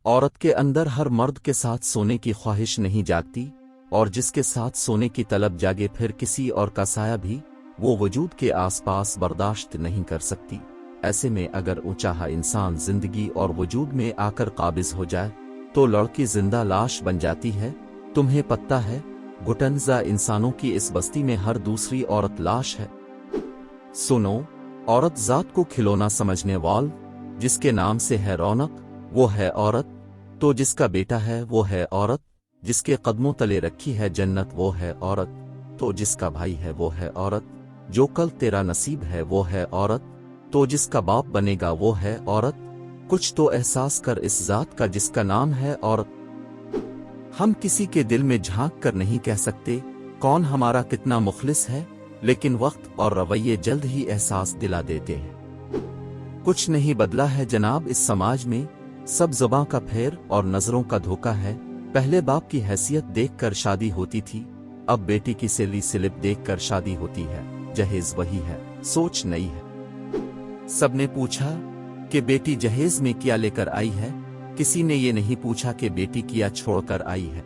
عورت کے اندر ہر مرد کے ساتھ سونے کی خواہش نہیں جاگتی، اور جس کے ساتھ سونے کی طلب جاگے پھر کسی اور کا سایہ بھی وہ وجود کے آس پاس برداشت نہیں کر سکتی۔ ایسے میں اگر اونچاہا انسان زندگی اور وجود میں آ کر قابض ہو جائے تو لڑکی زندہ لاش بن جاتی ہے۔ تمہیں پتہ ہے گھٹنزا انسانوں کی اس بستی میں ہر دوسری عورت لاش ہے۔ سنو، عورت ذات کو کھلونا سمجھنے وال جس کے نام سے ہے رونق وہ ہے عورت، تو جس کا بیٹا ہے وہ ہے عورت، جس کے قدموں تلے رکھی ہے جنت وہ ہے عورت، تو جس کا بھائی ہے وہ ہے عورت، جو کل تیرا نصیب ہے وہ ہے عورت، تو جس کا باپ بنے گا وہ ہے عورت۔ کچھ تو احساس کر اس ذات کا جس کا نام ہے عورت۔ ہم کسی کے دل میں جھانک کر نہیں کہہ سکتے کون ہمارا کتنا مخلص ہے، لیکن وقت اور رویے جلد ہی احساس دلا دیتے ہیں۔ کچھ نہیں بدلا ہے جناب اس سماج میں، سب زباں کا پھیر اور نظروں کا دھوکہ ہے۔ پہلے باپ کی حیثیت دیکھ کر شادی ہوتی تھی، اب بیٹی کی سیلی سلپ دیکھ کر شادی ہوتی ہے۔ جہیز وہی ہے، سوچ نئی ہے۔ سب نے پوچھا کہ بیٹی جہیز میں کیا لے کر آئی ہے، کسی نے یہ نہیں پوچھا کہ بیٹی کیا چھوڑ کر آئی ہے۔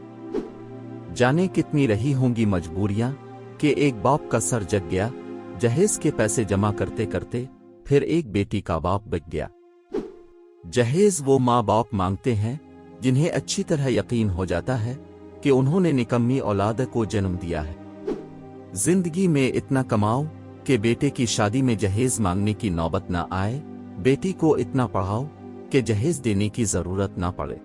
جانے کتنی رہی ہوں گی مجبوریاں کہ ایک باپ کا سر جگ گیا، جہیز کے پیسے جمع کرتے کرتے پھر ایک بیٹی کا باپ بک گیا۔ جہیز وہ ماں باپ مانگتے ہیں جنہیں اچھی طرح یقین ہو جاتا ہے کہ انہوں نے نکمی اولاد کو جنم دیا ہے۔ زندگی میں اتنا کماؤ کہ بیٹے کی شادی میں جہیز مانگنے کی نوبت نہ آئے، بیٹی کو اتنا پڑھاؤ کہ جہیز دینے کی ضرورت نہ پڑے۔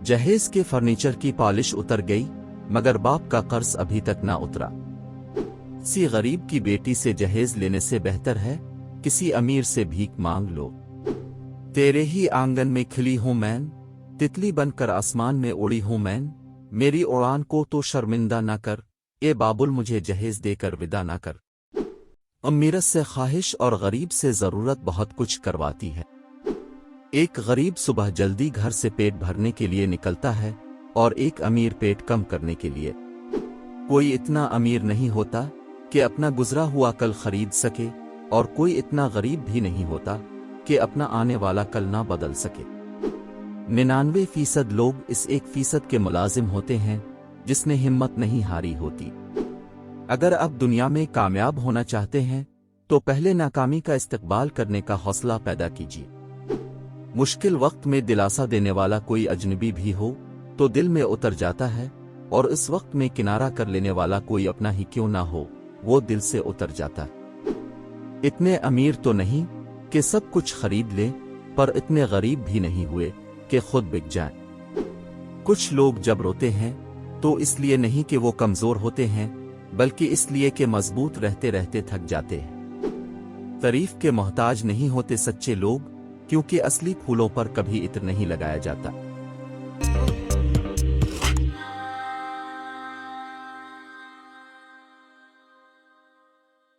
جہیز کے فرنیچر کی پالش اتر گئی مگر باپ کا قرض ابھی تک نہ اترا۔ کسی غریب کی بیٹی سے جہیز لینے سے بہتر ہے کسی امیر سے بھیک مانگ لو۔ تیرے ہی آنگن میں کھلی ہوں میں، تتلی بن کر آسمان میں اڑی ہوں میں، میری اڑان کو تو شرمندہ نہ کر، اے بابل مجھے جہیز دے کر ودا نہ کر۔ امیرت سے خواہش اور غریب سے ضرورت بہت کچھ کرواتی ہے۔ ایک غریب صبح جلدی گھر سے پیٹ بھرنے کے لیے نکلتا ہے اور ایک امیر پیٹ کم کرنے کے لیے۔ کوئی اتنا امیر نہیں ہوتا کہ اپنا گزرا ہوا کل خرید سکے، اور کوئی اتنا غریب بھی نہیں ہوتا کہ اپنا آنے والا کل نہ بدل سکے۔ 99% لوگ اس 1% کے ملازم ہوتے ہیں جس نے ہمت نہیں ہاری ہوتی۔ اگر آپ دنیا میں کامیاب ہونا چاہتے ہیں تو پہلے ناکامی کا استقبال کرنے کا حوصلہ پیدا کیجیے۔ مشکل وقت میں دلاسا دینے والا کوئی اجنبی بھی ہو تو دل میں اتر جاتا ہے، اور اس وقت میں کنارہ کر لینے والا کوئی اپنا ہی کیوں نہ ہو وہ دل سے اتر جاتا ہے۔ اتنے امیر تو نہیں کہ سب کچھ خرید لیں، پر اتنے غریب بھی نہیں ہوئے کہ خود بک جائیں۔ کچھ لوگ جب روتے ہیں تو اس لیے نہیں کہ وہ کمزور ہوتے ہیں، بلکہ اس لیے کہ مضبوط رہتے رہتے تھک جاتے ہیں۔ تعریف کے محتاج نہیں ہوتے سچے لوگ، کیونکہ اصلی پھولوں پر کبھی عطر نہیں لگایا جاتا۔